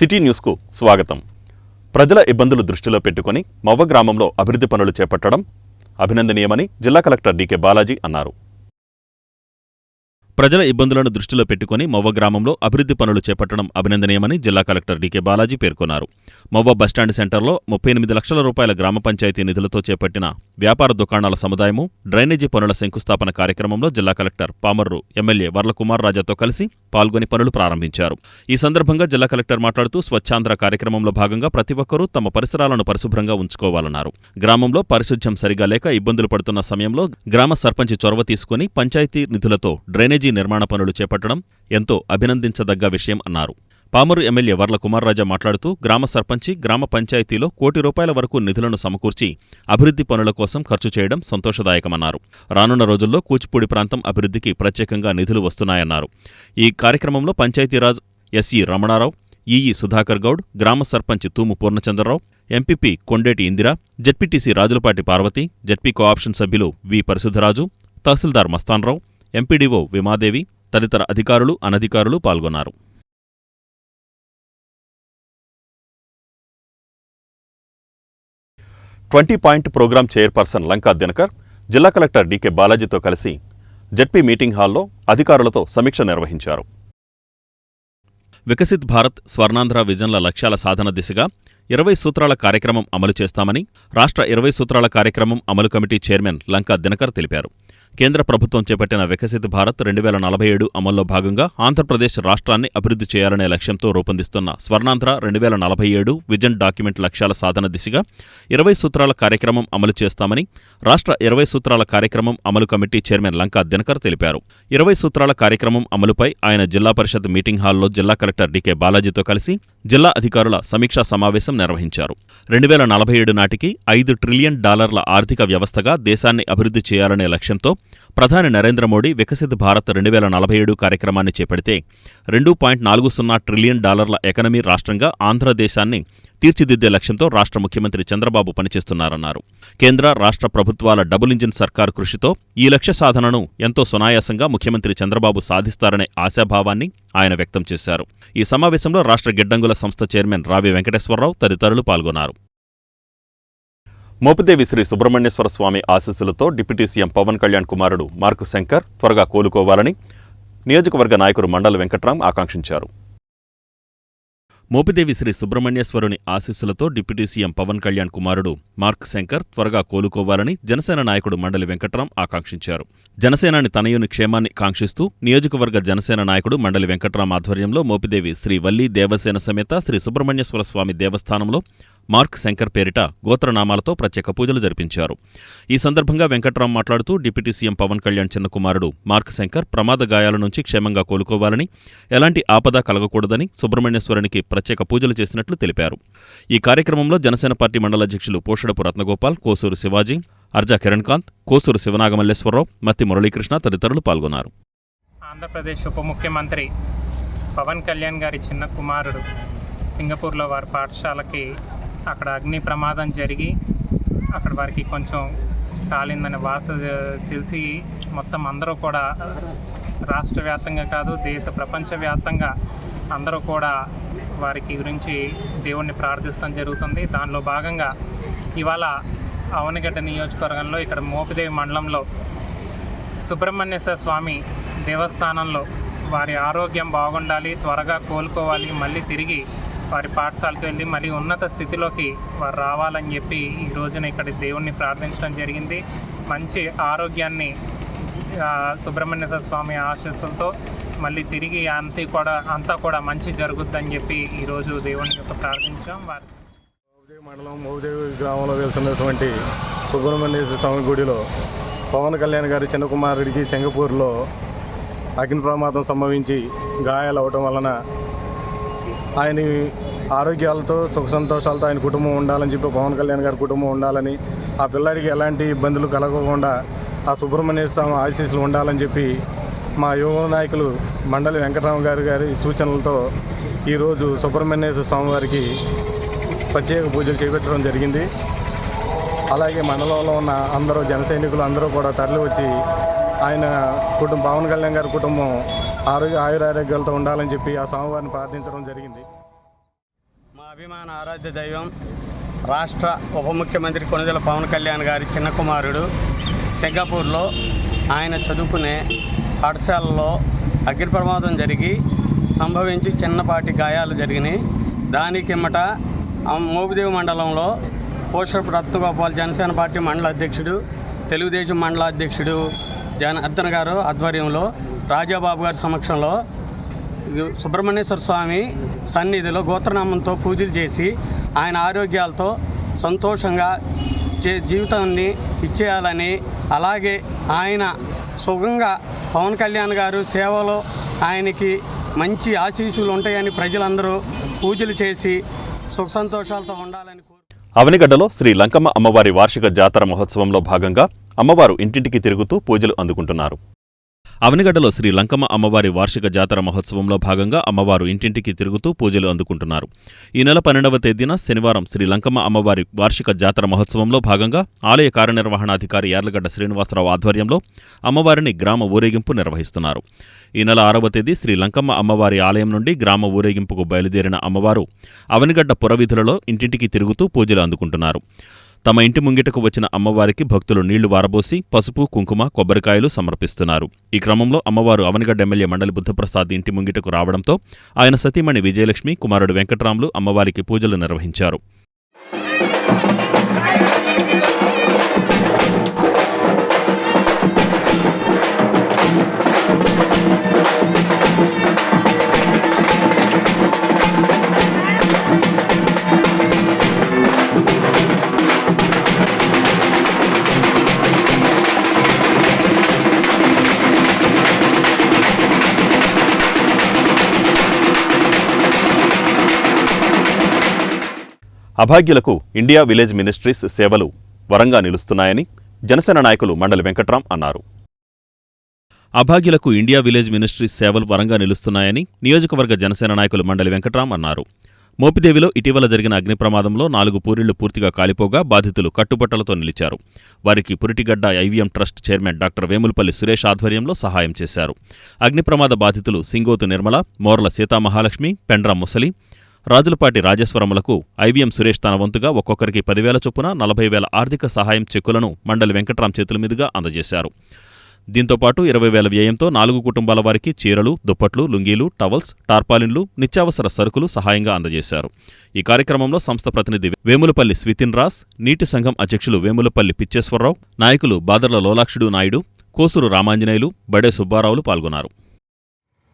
City న్యూస్కు స్వాగతం. ప్రజల ఇబ్బందులు దృష్టిలో పెట్టుకుని మవ్వ గ్రామంలో అభివృద్ధి పనులు చేపట్టడం అభినందనీయమని జిల్లా కలెక్టర్ డీకే బాలాజీ అన్నారు. ప్రజల ఇబ్బందులను దృష్టిలో పెట్టుకుని మవ్వ గ్రామంలో అభివృద్ధి పనులు చేపట్టడం అభినందనీయమని జిల్లా కలెక్టర్ డీకే బాలాజీ పేర్కొన్నారు. మవ్వ బస్టాండ్ సెంటర్లో 38 లక్షల రూపాయల గ్రామ పంచాయతీ నిధులతో చేపట్టిన వ్యాపార దుకాణాల సముదాయము, డ్రైనేజీ పనుల శంకుస్థాపన కార్యక్రమంలో జిల్లా కలెక్టర్ పామర్రు ఎమ్మెల్యే వర్లకుమార్ రాజాతో కలిసి పాల్గొని పనులు ప్రారంభించారు. ఈ సందర్భంగా జిల్లా కలెక్టర్ మాట్లాడుతూ స్వచ్ఛాంధ్ర కార్యక్రమంలో భాగంగా ప్రతి ఒక్కరూ తమ పరిసరాలను పరిశుభ్రంగా ఉంచుకోవాలన్నారు. గ్రామంలో పారిశుధ్యం సరిగా లేక ఇబ్బందులు పడుతున్న సమయంలో గ్రామ సర్పంచి చొరవ తీసుకుని పంచాయతీ నిధులతో డ్రైనేజీ నిర్మాణ పనులు చేపట్టడం ఎంతో అభినందించదగ్గ విషయం అన్నారు. పామరు ఎమ్మెల్యే వర్లకుమార్ రాజా మాట్లాడుతూ గ్రామ సర్పంచి గ్రామ పంచాయతీలో ₹1 కోటి వరకు నిధులను సమకూర్చి అభివృద్ధి పనుల కోసం ఖర్చు చేయడం సంతోషదాయకమన్నారు. రానున్న రోజుల్లో కూచిపూడి ప్రాంతం అభివృద్ధికి ప్రత్యేకంగా నిధులు వస్తున్నాయన్నారు. ఈ కార్యక్రమంలో పంచాయతీరాజ్ ఎస్ఈ రమణారావు, ఈఈ సుధాకర్ గౌడ్, గ్రామ sarpanch Thumu Purnachandra Rao, MPP Kondeti Indira, ZPTC Rajulapati Parvati, ZP cooption సభ్యులు వి పరిశుద్ధరాజు, తహసీల్దార్ మస్తాన్రావు, ఎంపీడీఓ విమాదేవి తదితర అధికారులు, అనధికారులు పాల్గొన్నారు. 20 point programme chairperson Lanka Dinakar జిల్లా కలెక్టర్ డీకే బాలాజీతో కలిసి జెడ్పీ మీటింగ్ హాల్లో అధికారులతో సమీక్ష నిర్వహించారు. వికసిత్ భారత్ స్వర్ణాంధ్ర విజన్ల లక్ష్యాల సాధన దిశగా 20 సూత్రాల కార్యక్రమం అమలు చేస్తామని రాష్ట్ర 20 సూత్రాల కార్యక్రమం అమలు కమిటీ చైర్మన్ లంకా దినకర్ తెలిపారు. కేంద్ర ప్రభుత్వం చేపట్టిన వికసిత్ భారత్ 2047 అమల్లో భాగంగా ఆంధ్రప్రదేశ్ రాష్ట్రాన్ని అభివృద్ధి చేయాలనే లక్ష్యంతో రూపొందిస్తున్న స్వర్ణాంధ్ర 2047 విజన్ డాక్యుమెంట్ లక్ష్యాల సాధన దిశగా 20 సూత్రాల కార్యక్రమం అమలు చేస్తామని రాష్ట్ర 20 సూత్రాల కార్యక్రమం అమలు కమిటీ చైర్మన్ లంకా దినకర్ తెలిపారు. 20 సూత్రాల కార్యక్రమం అమలుపై ఆయన జిల్లా పరిషత్ మీటింగ్ హాల్లో జిల్లా కలెక్టర్ డీకే బాలాజీతో కలిసి జిల్లా అధికారుల సమీక్షా సమావేశం నిర్వహించారు. 2047 నాటికి $5 ట్రిలియన్ ఆర్థిక వ్యవస్థగా దేశాన్ని అభివృద్ధి చేయాలనే లక్ష్యంతో ప్రధాని నరేంద్ర మోడీ వికసిత్ భారత్ 2047 కార్యక్రమాన్ని చేపడితే $2.40 ట్రిలియన్ ఎకనమీ రాష్ట్రంగా ఆంధ్రదేశాన్ని తీర్చిదిద్దే లక్ష్యంతో రాష్ట్ర ముఖ్యమంత్రి చంద్రబాబు పనిచేస్తున్నారన్నారు. కేంద్ర రాష్ట్ర ప్రభుత్వాల డబుల్ ఇంజిన్ సర్కార్ కృషితో ఈ లక్ష్య సాధనను ఎంతో సునాయాసంగా ముఖ్యమంత్రి చంద్రబాబు సాధిస్తారనే ఆశాభావాన్ని ఆయన వ్యక్తం చేశారు. ఈ సమావేశంలో రాష్ట్ర గిడ్డంగుల సంస్థ చైర్మన్ రావి వెంకటేశ్వరరావు తదితరులు పాల్గొన్నారు. మోపిదేవి శ్రీ సుబ్రహ్మణ్యేశ్వర స్వామి ఆశీస్సులతో డిప్యూటీ సీఎం పవన్ కళ్యాణ్ కుమారుడు మార్కు శంకర్ త్వరగా కోలుకోవాలని నియోజకవర్గ నాయకుడు మండల వెంకట్రాం ఆకాంక్షించారు. మోపిదేవి శ్రీ సుబ్రహ్మణ్యేశ్వరుని ఆశీస్సులతో డిప్యూటీ సీఎం పవన్ కళ్యాణ్ కుమారుడు మార్క్ శంకర్ త్వరగా కోలుకోవాలని జనసేన నాయకుడు మండలి వెంకట్రాం ఆకాంక్షించారు. జనసేనాని తనయుని క్షేమాన్ని కాంక్షిస్తూ నియోజకవర్గ జనసేన నాయకుడు మండలి వెంకట్రాం ఆధ్వర్యంలో మోపిదేవి శ్రీ వల్లి దేవసేన సమేత శ్రీ సుబ్రహ్మణ్యేశ్వర స్వామి దేవస్థానంలో మార్క్ శంకర్ పేరిట గోత్రనామాలతో ప్రత్యేక పూజలు జరిపించారు. ఈ సందర్భంగా వెంకట్రాం మాట్లాడుతూ డిప్యూటీ సీఎం పవన్ కళ్యాణ్ చిన్న కుమారుడు మార్క్ శంకర్ ప్రమాద గాయాల నుంచి క్షేమంగా కోలుకోవాలని, ఎలాంటి ఆపద కలగకూడదని సుబ్రహ్మణ్యేశ్వరునికి ప్రత్యేక పూజలు చేసినట్లు తెలిపారు. ఈ కార్యక్రమంలో జనసేన పార్టీ మండల అధ్యక్షులు పోషడపు రత్నగోపాల్, కోసూరు శివాజీ, అర్జా కిరణ్కాంత్, కోసూరు శివనాగమల్లేశ్వరరావు, మత్తి మురళీకృష్ణ తదితరులు పాల్గొన్నారు. ఆంధ్రప్రదేశ్ ఉప ముఖ్యమంత్రి పవన్ కళ్యాణ్ గారి చిన్న కుమారుడు సింగపూర్లో వారి పాఠశాలకి అక్కడ అగ్ని ప్రమాదం జరిగి అక్కడ వారికి కొంచెం కాలిందనే వార్త తెలిసి మొత్తం అందరూ కూడా రాష్ట్ర వ్యాప్తంగా కాదు ప్రపంచవ్యాప్తంగా అందరూ కూడా వారికి గురించి దేవుణ్ణి ప్రార్థిస్తాం జరుగుతుంది. దానిలో భాగంగా ఇవాళ అవనగడ్డ నియోజకవర్గంలో ఇక్కడ మోపిదేవి మండలంలో సుబ్రహ్మణ్యేశ్వర స్వామి దేవస్థానంలో వారి ఆరోగ్యం బాగుండాలి, త్వరగా కోలుకోవాలి, మళ్ళీ తిరిగి వారి పాఠశాలకు వెళ్ళి మళ్ళీ ఉన్నత స్థితిలోకి వారు రావాలని చెప్పి ఈ రోజున ఇక్కడ దేవుణ్ణి ప్రార్థించడం జరిగింది. మంచి ఆరోగ్యాన్ని సుబ్రహ్మణ్యేశ్వర స్వామి ఆశీస్సులతో మళ్ళీ తిరిగి అంతా కూడా మంచి జరుగుద్దని చెప్పి ఈరోజు దేవుని యొక్క ప్రార్థించాం. మోపిదేవి మండలం మోపిదేవి గ్రామంలో వెళ్తున్నటువంటి సుబ్రహ్మణ్యేశ్వర స్వామి గుడిలో పవన్ కళ్యాణ్ గారి చిన్న కుమారుడికి సింగపూర్లో అగ్ని ప్రమాదం సంభవించి గాయాలు అవటం వలన ఆయన ఆరోగ్యాలతో సుఖ సంతోషాలతో ఆయన కుటుంబం ఉండాలని చెప్పి పవన్ కళ్యాణ్ గారి కుటుంబం ఉండాలని, ఆ పిల్లాడికి ఎలాంటి ఇబ్బందులు కలగకుండా ఆ సుబ్రహ్మణ్యేశ్వర స్వామి ఆశీస్సులు ఉండాలని చెప్పి మా యువ నాయకులు మండలి వెంకటరామ గారి సూచనలతో ఈరోజు సుబ్రహ్మణ్యేశ్వర స్వామి వారికి ప్రత్యేక పూజలు చేపట్టడం జరిగింది. అలాగే మండలంలో ఉన్న అందరూ జన సైనికులు అందరూ కూడా తరలి వచ్చి ఆయన పవన్ కళ్యాణ్ గారి కుటుంబం ఆయురారోగ్యాలతో ఉండాలని చెప్పి ఆ స్వామివారిని ప్రార్థించడం జరిగింది. అభిమాన ఆరాధ్య దైవం రాష్ట్ర ఉప ముఖ్యమంత్రి కొణిదెల పవన్ కళ్యాణ్ గారి చిన్న కుమారుడు సింగపూర్లో ఆయన చదువుకునే పాఠశాలలో అగ్ని ప్రమాదం జరిగి సంభవించి చిన్నపాటి గాయాలు జరిగినాయి. దానికిమ్మట మోపిదేవి మండలంలో పోషపు రత్నగోపాల్ జనసేన పార్టీ మండల అధ్యక్షుడు, తెలుగుదేశం మండల అధ్యక్షుడు అద్దన గారు ఆధ్వర్యంలో రాజాబాబు గారి సమక్షంలో సుబ్రహ్మణ్యేశ్వర స్వామి సన్నిధిలో గోత్రనామంతో పూజలు చేసి ఆయన ఆరోగ్యాలతో సంతోషంగా జీవితాన్ని ఇచ్చేయాలని, అలాగే ఆయన సుఖంగా పవన్ కళ్యాణ్ గారు సేవలో ఆయనకి మంచి ఆశీస్సులు ఉంటాయని ప్రజలందరూ పూజలు చేసి సుఖ సంతోషాలతో ఉండాలని అవనిగడ్డలో శ్రీ లంకమ్మ అమ్మవారి వార్షిక జాతర మహోత్సవంలో భాగంగా అమ్మవారు ఇంటింటికి తిరుగుతూ పూజలు అందుకుంటున్నారు. అవనిగడ్డలో శ్రీ లంకమ్మ అమ్మవారి వార్షిక జాతర మహోత్సవంలో భాగంగా అమ్మవారు ఇంటింటికి తిరుగుతూ పూజలు అందుకుంటున్నారు. ఈ నెల 12వ తేదీన శనివారం శ్రీ లంకమ్మ అమ్మవారి వార్షిక జాతర మహోత్సవంలో భాగంగా ఆలయ కార్యనిర్వహణాధికారి యార్లగడ్డ శ్రీనివాసరావు ఆధ్వర్యంలో అమ్మవారిని గ్రామ ఊరేగింపు నిర్వహిస్తున్నారు. ఈ నెల 6వ తేదీ శ్రీ లంకమ్మ అమ్మవారి ఆలయం నుండి గ్రామ ఊరేగింపుకు బయలుదేరిన అమ్మవారు అవనిగడ్డ పురవీధులలో ఇంటింటికి తిరుగుతూ పూజలు అందుకుంటున్నారు. తమ ఇంటి ముంగిటకు వచ్చిన అమ్మవారికి భక్తులు నీళ్లు వారబోసి పసుపు, కుంకుమ, కొబ్బరికాయలు సమర్పిస్తున్నారు. ఈ క్రమంలో అమ్మవారు అవనిగడ్డ ఎమ్మెల్యే మండలి బుద్ధప్రసాద్ ఇంటి ముంగిటకు రావడంతో ఆయన సతీమణి విజయలక్ష్మి, కుమారుడు వెంకట్రాములు అమ్మవారికి పూజలు నిర్వహించారు. అభాగ్యులకు ఇండియా విలేజ్ మినిస్ట్రీస్ సేవలు వరంగా నిలుస్తున్నాయని జనసేన నాయకులు మండలి వెంకట్రాం అన్నారు. అభాగ్యులకు ఇండియా విలేజ్ మినిస్ట్రీస్ సేవలు వరంగా నిలుస్తున్నాయని నియోజకవర్గ జనసేన నాయకులు మండలి వెంకట్రాం అన్నారు. మోపిదేవిలో ఇటీవల జరిగిన అగ్ని ప్రమాదంలో 4 పూరిళ్లు పూర్తిగా కాలిపోగా బాధితులు కట్టుబట్టలతో నిలిచారు. వారికి పురిటిగడ్డ IVM trust chairman doctor Vemulapalli Suresh ఆధ్వర్యంలో సహాయం చేశారు. అగ్ని ప్రమాద బాధితులు సింగోతు నిర్మల, మోర్ల సీతామహాలక్ష్మి, పెండ్ర ముసలి, రాజులపాటి రాజేశ్వరములకు ఐవీఎం సురేష్ తన వంతుగా ఒక్కొక్కరికి 10,000 చొప్పున 40,000 ఆర్థిక సహాయం చెక్కులను మండలి వెంకట్రాం చేతుల మీదుగా అందజేశారు. దీంతోపాటు 20,000 వ్యయంతో 4 కుటుంబాల వారికి చీరలు, దుప్పట్లు, లుంగీలు, టవల్స్, టార్పాలిన్లు, నిత్యావసర సరుకులు సహాయంగా అందజేశారు. ఈ కార్యక్రమంలో సంస్థ ప్రతినిధి వేములపల్లి స్వితిన్ రాస్, నీటి సంఘం అధ్యక్షులు వేములపల్లి పిచ్చేశ్వరరావు, నాయకులు బాదర్ల లోలాక్షుడు నాయుడు, కోసూరు రామాంజనేయులు, బడే సుబ్బారావులు పాల్గొన్నారు.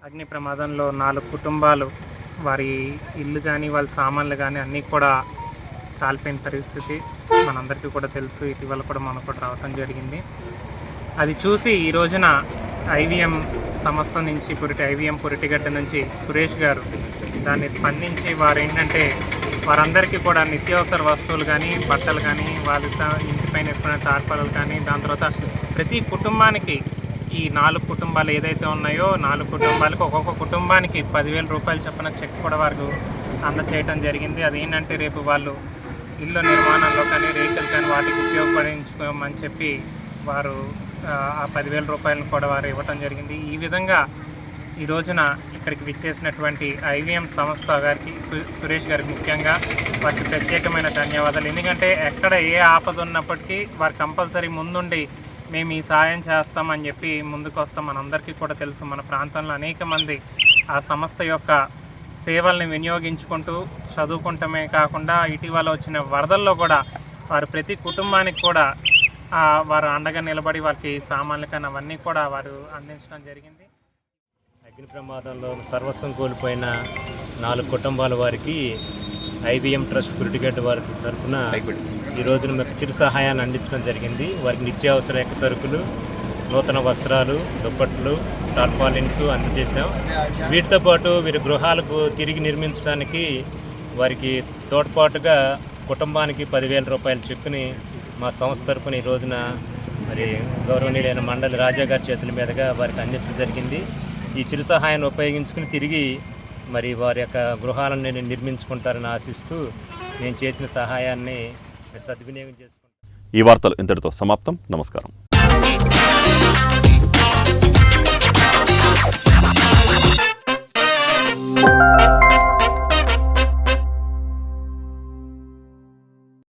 అగ్ని ప్రమాదంలో 4 కుటుంబాలు వారి ఇల్లు కానీ వాళ్ళ సామాన్లు కానీ అన్నీ కూడా కాలిపోయిన పరిస్థితి మనందరికీ కూడా తెలుసు. ఇటీవల కూడా మనకు కూడా రావటం జరిగింది. అది చూసి ఈ రోజున ఐవీఎం సంస్థ నుంచి ఐవీఎం పురిటిగడ్డ నుంచి సురేష్ గారు దాన్ని స్పందించి వారు ఏంటంటే వారందరికీ కూడా నిత్యావసర వస్తువులు కానీ, బట్టలు కానీ, వాళ్ళ ఇంటిపైన వేసుకునే తార్పాలు కానీ, దాని తర్వాత ప్రతి కుటుంబానికి ఈ 4 కుటుంబాలు ఏదైతే ఉన్నాయో 4 కుటుంబాలకు ఒక్కొక్క కుటుంబానికి 10,000 రూపాయలు చొప్పున చెక్ కూడా వారికి అందచేయడం జరిగింది. అదేంటంటే రేపు వాళ్ళు ఇల్లు నిర్మాణంలో కానీ, రేకులు కానీ వాటికి ఉపయోగపడించుకోమని చెప్పి వారు ఆ 10,000 రూపాయలను కూడా వారు ఇవ్వటం జరిగింది. ఈ విధంగా ఈ రోజున ఇక్కడికి విచ్చేసినటువంటి ఐవీఎం సంస్థ గారికి, సురేష్ గారికి ముఖ్యంగా వారికి ప్రత్యేకమైన ధన్యవాదాలు. ఎందుకంటే ఎక్కడ ఏ ఆపద ఉన్నప్పటికీ వారు కంపల్సరీ ముందుండి మేము ఈ సాయం చేస్తామని చెప్పి ముందుకు వస్తాం. మనందరికీ కూడా తెలుసు, మన ప్రాంతంలో అనేక మంది ఆ సంస్థ యొక్క సేవల్ని వినియోగించుకుంటూ చదువుకుంటమే కాకుండా ఇటీవల వచ్చిన వరదల్లో కూడా వారు ప్రతి కుటుంబానికి కూడా వారు అండగా నిలబడి వారికి సామాన్లు కానీ అవన్నీ కూడా వారు అందించడం జరిగింది. అగ్ని ప్రమాదంలో సర్వస్వం కోల్పోయిన 4 కుటుంబాల వారికి ఐవీఎం ట్రస్ట్ పురిటిగడ్డ వారి తరఫున ఈ రోజున మీకు చిరు సహాయాన్ని అందించడం జరిగింది. వారికి నిత్యావసర సరుకులు, నూతన వస్త్రాలు, దుప్పట్లు, టార్పాలిన్స్ అందజేశాం. వీటితో పాటు వీరి గృహాలకు తిరిగి నిర్మించడానికి వారికి తోడ్పాటుగా కుటుంబానికి 10,000 రూపాయల చెక్కుని మా సంస్థ తరఫున ఈ రోజున మరి గౌరవనీయులైన మండలి రాజా గారి చేతుల మీదుగా వారికి అందించడం జరిగింది. ఈ చిరు సహాయాన్ని ఉపయోగించుకుని తిరిగి మరి వారి యొక్క గృహాలను నిర్మించుకుంటారని ఆశిస్తూ నేను చేసిన సహాయాన్ని సద్వినియోగం చేసుకుంటాను. ఈ వార్తలు ఇంతటితో సమాప్తం. నమస్కారం.